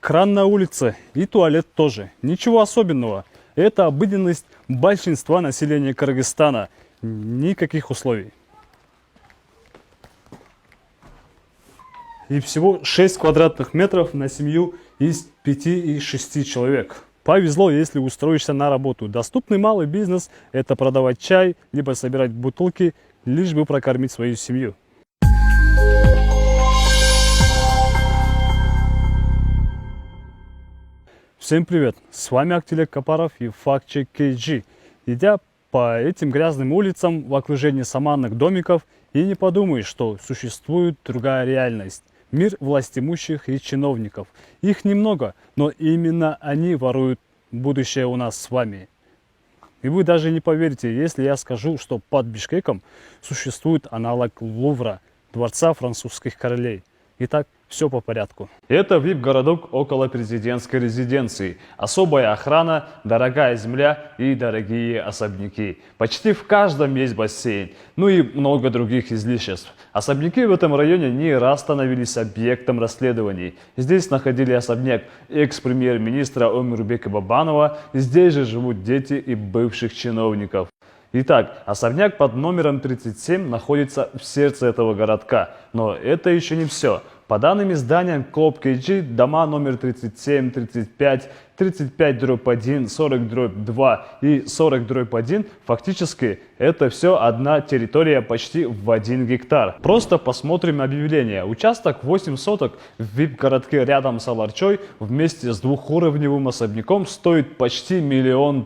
Кран на улице и туалет тоже. Ничего особенного. Это обыденность большинства населения Кыргызстана. Никаких условий. И всего 6 квадратных метров на семью из 5 и 6 человек. Повезло, если устроишься на работу. Доступный малый бизнес – это продавать чай, либо собирать бутылки, лишь бы прокормить свою семью. Всем привет! С вами Актилек Капаров и Фактчек KG. Идя по этим грязным улицам в окружении саманных домиков, и не подумаешь, что существует другая реальность. Мир властимущих и чиновников. Их немного, но именно они воруют будущее у нас с вами. И вы даже не поверите, если я скажу, что под Бишкеком существует аналог Лувра, дворца французских королей. Итак, все по порядку. Это VIP-городок около президентской резиденции. Особая охрана, дорогая земля и дорогие особняки. Почти в каждом есть бассейн, ну и много других излишеств. Особняки в этом районе не раз становились объектом расследований. Здесь находили особняк экс-премьер-министра Омурбека Бабанова, здесь же живут дети и бывших чиновников. Итак, особняк под номером 37 находится в сердце этого городка. Но это еще не все. По данным издания Club KG, дома номер 37, 35, 35/1, 40/2 и 40/1 фактически это все одна территория почти в 1 гектар. Просто посмотрим объявление. Участок 8 соток в VIP-городке рядом с Аларчой вместе с двухуровневым особняком стоит почти $1 миллион.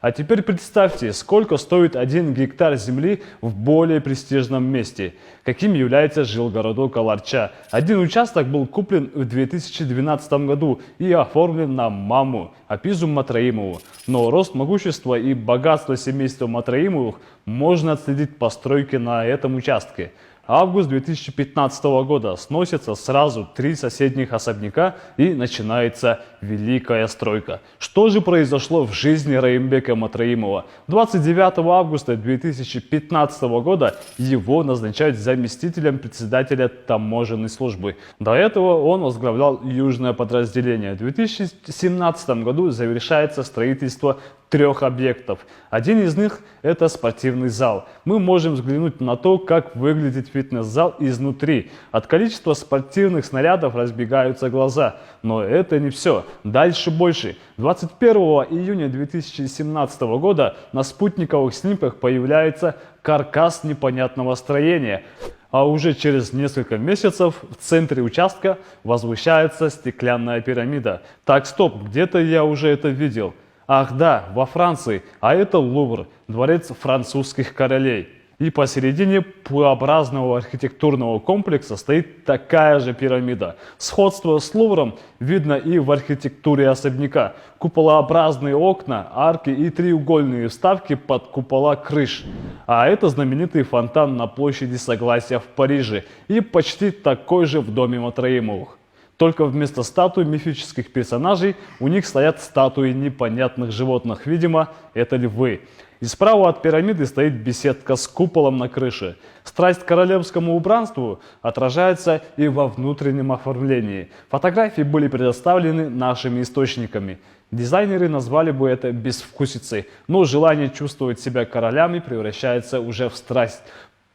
А теперь представьте, сколько стоит 1 гектар земли в более престижном месте. Каким является жилгородок Аларча. Один участок был куплен в 2012 году и оформлен на маму Апизу Матраимову. Но рост могущества и богатства семейства Матраимовых можно отследить по стройке на этом участке. Август 2015 года сносятся сразу 3 соседних особняка и начинается великая стройка. Что же произошло в жизни Раимбека Матраимова? 29 августа 2015 года его назначают заместителем председателя таможенной службы. До этого он возглавлял южное подразделение. В 2017 году завершается строительство 3 объектов. Один из них – это спортивный зал. Мы можем взглянуть на то, как выглядит фитнес-зал изнутри. От количества спортивных снарядов разбегаются глаза. Но это не все. Дальше больше. 21 июня 2017 года на спутниковых снимках появляется каркас непонятного строения. А уже через несколько месяцев в центре участка возвышается стеклянная пирамида. Так, стоп, где-то я уже это видел. Ах да, во Франции, а это Лувр, дворец французских королей. И посередине П-образного архитектурного комплекса стоит такая же пирамида. Сходство с Лувром видно и в архитектуре особняка. Куполообразные окна, арки и треугольные вставки под купола крыш. А это знаменитый фонтан на площади Согласия в Париже и почти такой же в доме Матраимовых. Только вместо статуй мифических персонажей у них стоят статуи непонятных животных. Видимо, это львы. И справа от пирамиды стоит беседка с куполом на крыше. Страсть к королевскому убранству отражается и во внутреннем оформлении. Фотографии были предоставлены нашими источниками. Дизайнеры назвали бы это безвкусицей, но желание чувствовать себя королями превращается уже в страсть.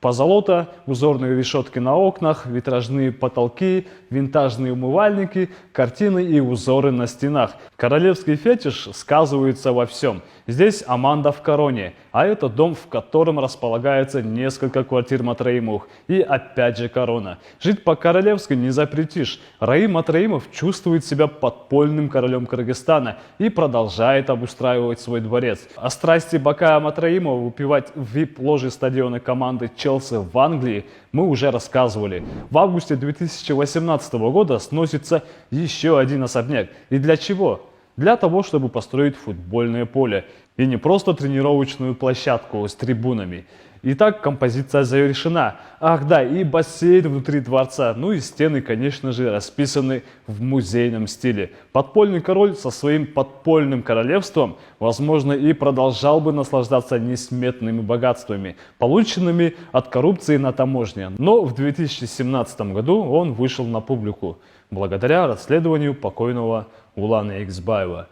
Позолота, узорные решетки на окнах, витражные потолки, винтажные умывальники, картины и узоры на стенах. Королевский фетиш сказывается во всем. Здесь Аманда в короне, а это дом, в котором располагается несколько квартир Матраимовых. И опять же корона. Жить по-королевски не запретишь. Раим Матраимов чувствует себя подпольным королем Кыргызстана и продолжает обустраивать свой дворец. О страсти Бакая Матраимова выпивать в VIP-ложе стадиона команды Челси в Англии мы уже рассказывали. В августе 2018 года сносится еще один особняк. И для чего? Для того, чтобы построить футбольное поле. И не просто тренировочную площадку с трибунами. Итак, композиция завершена. Ах да, и бассейн внутри дворца. Ну и стены, конечно же, расписаны в музейном стиле. Подпольный король со своим подпольным королевством, возможно, и продолжал бы наслаждаться несметными богатствами, полученными от коррупции на таможне. Но в 2017 году он вышел на публику, благодаря расследованию покойного Улана Иксбаева.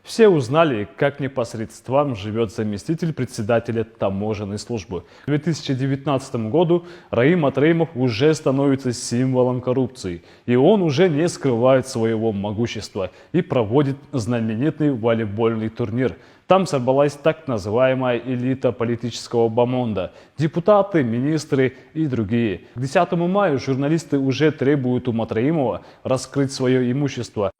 Все узнали, как непосредством живет заместитель председателя таможенной службы. К 2019 году Раим Атраимов уже становится символом коррупции. И он уже не скрывает своего могущества и проводит знаменитый волейбольный турнир. Там собралась так называемая элита политического бомонда – депутаты, министры и другие. К 10 мая журналисты уже требуют у Матраимова раскрыть свое имущество.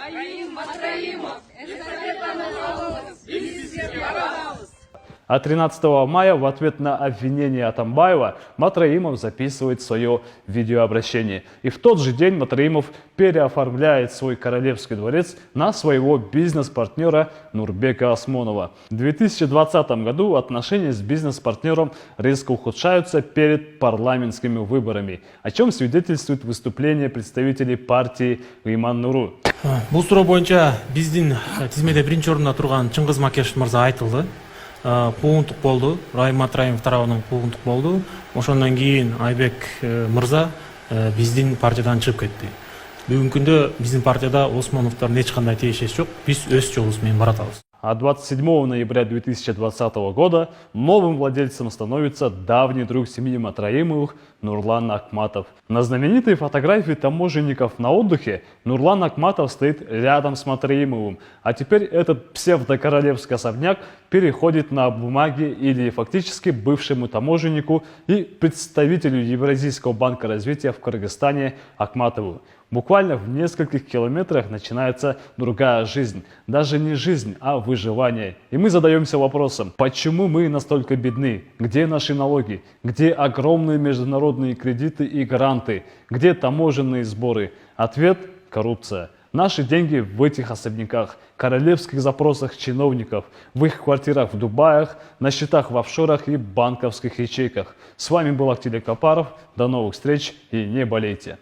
А 13 мая в ответ на обвинение Атамбаева Матраимов записывает свое видеообращение. И в тот же день Матраимов переоформляет свой королевский дворец на своего бизнес-партнера Нурбека Осмонова. В 2020 году отношения с бизнес-партнером резко ухудшаются перед парламентскими выборами, о чем свидетельствует выступление представителей партии Иман-Нуру. Бул суроо боюнча биздин тизмеде биринчи орунда турган Чыңгыз Макешов мырза айтылды. Куугунтук болду. Раим Атраимов тарабынан куугунтук болду. Ошондон кийин Айбек мырза биздин партиядан чыгып кетти. Бүгүнкү күндө биздин партияда Осмоновдордун эч кандай тиешеси жок. Биз өз жолубуз менен баратабыз. А 27 ноября 2020 года новым владельцем становится давний друг семьи Матраимовых Нурлан Акматов. На знаменитой фотографии таможенников на отдыхе Нурлан Акматов стоит рядом с Матраимовым. А теперь этот псевдокоролевский особняк переходит на бумаги или фактически бывшему таможеннику и представителю Евразийского банка развития в Кыргызстане Акматову. Буквально в нескольких километрах начинается другая жизнь. Даже не жизнь, а выживание. И мы задаемся вопросом, почему мы настолько бедны? Где наши налоги? Где огромные международные кредиты и гранты? Где таможенные сборы? Ответ – коррупция. Наши деньги в этих особняках, королевских запросах чиновников, в их квартирах в Дубаях, на счетах в офшорах и банковских ячейках. С вами был Актилек Капаров. До новых встреч и не болейте.